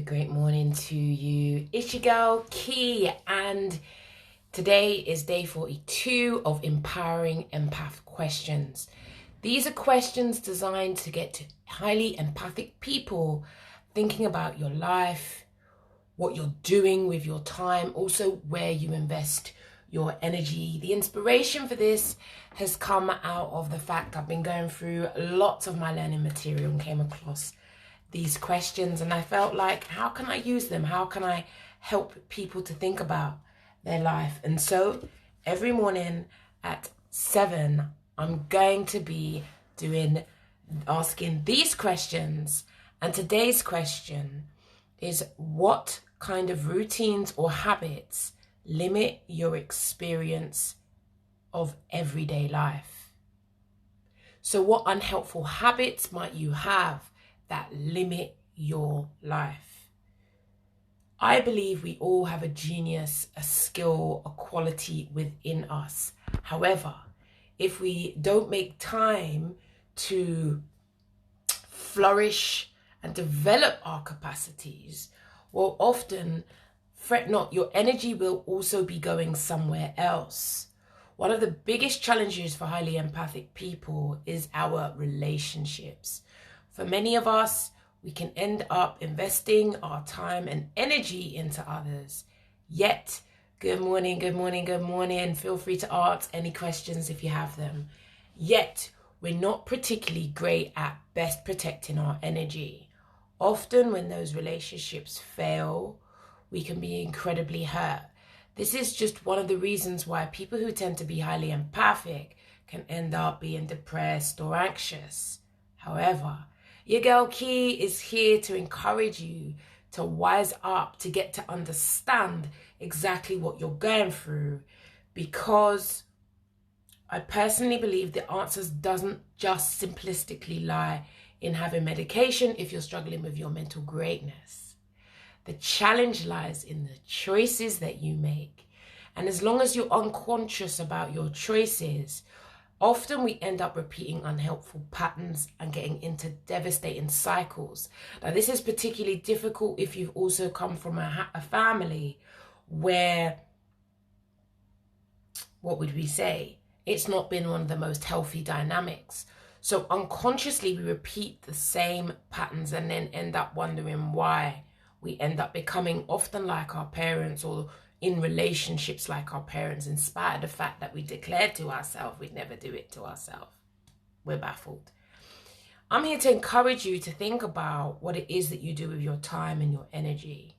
Great morning to you. It's your girl, Key, and today is day 42 of Empowering Empath Questions. These are questions designed to get highly empathic people thinking about your life, what you're doing with your time, also where you invest your energy. The inspiration for this has come out of the fact I've been going through lots of my learning material and came across these questions, and I felt like, how can I use them? How can I help people to think about their life? And so every morning at 7, I'm going to be asking these questions. And today's question is, what kind of routines or habits limit your experience of everyday life? So what unhelpful habits might you have that limit your life? I believe we all have a genius, a skill, a quality within us. However, if we don't make time to flourish and develop our capacities, well, often, fret not, your energy will also be going somewhere else. One of the biggest challenges for highly empathic people is our relationships. For many of us, we can end up investing our time and energy into others. Yet, good morning. Feel free to ask any questions if you have them. Yet, we're not particularly great at best protecting our energy. Often when those relationships fail, we can be incredibly hurt. This is just one of the reasons why people who tend to be highly empathic can end up being depressed or anxious. However, your girl Key is here to encourage you to wise up, to get to understand exactly what you're going through, because I personally believe the answers doesn't just simplistically lie in having medication if you're struggling with your mental greatness. The challenge lies in the choices that you make. And as long as you're unconscious about your choices, often we end up repeating unhelpful patterns and getting into devastating cycles. Now, this is particularly difficult if you've also come from a family where, what would we say? It's not been one of the most healthy dynamics. So unconsciously, we repeat the same patterns and then end up wondering why. We end up becoming often like our parents, or in relationships like our parents, in spite of the fact that we declared to ourselves we'd never do it to ourselves. We're baffled. I'm here to encourage you to think about what it is that you do with your time and your energy.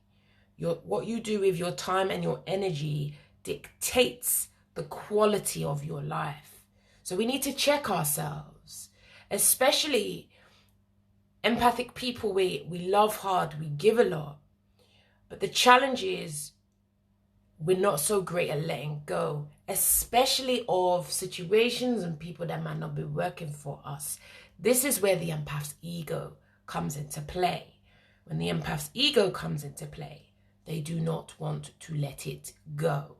What you do with your time and your energy dictates the quality of your life. So we need to check ourselves, especially empathic people. We love hard, we give a lot. But the challenge is we're not so great at letting go, especially of situations and people that might not be working for us. This is where the empath's ego comes into play. When the empath's ego comes into play, they do not want to let it go.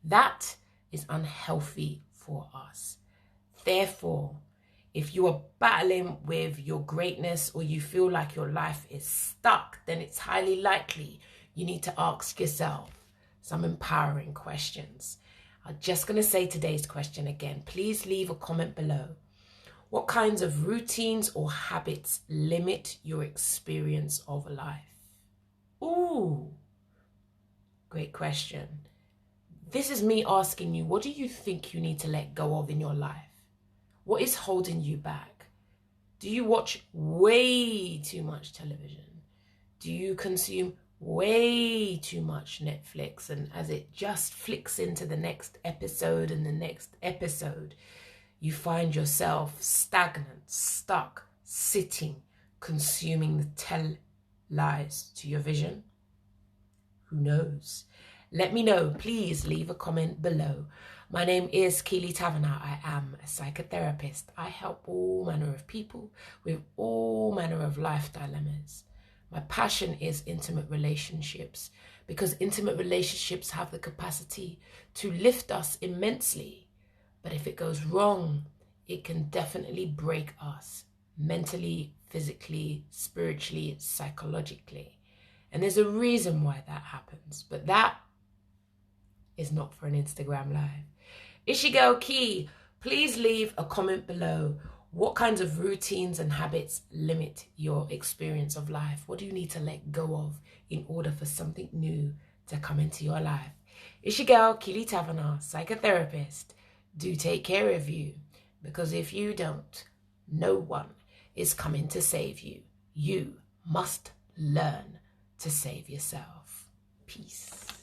That is unhealthy for us. Therefore, if you are battling with your greatness, or you feel like your life is stuck, then it's highly likely you need to ask yourself some empowering questions. I'm just going to say today's question again. Please leave a comment below. What kinds of routines or habits limit your experience of life? Ooh, great question. This is me asking you, what do you think you need to let go of in your life? What is holding you back? Do you watch way too much television? Do you consume way too much Netflix, and as it just flicks into the next episode and the next episode, you find yourself stagnant, stuck, sitting, consuming the lies to your vision? Who knows? Let me know. Please leave a comment below. My name is Keely Taverner. I am a psychotherapist. I help all manner of people with all manner of life dilemmas. My passion is intimate relationships, because intimate relationships have the capacity to lift us immensely. But if it goes wrong, it can definitely break us mentally, physically, spiritually, psychologically. And there's a reason why that happens. But that is not for an Instagram live. Ishigirl Key, please leave a comment below. What kinds of routines and habits limit your experience of life? What do you need to let go of in order for something new to come into your life? Ishigirl Kili Taverner, psychotherapist. Do take care of you, because if you don't, no one is coming to save you. You must learn to save yourself. Peace.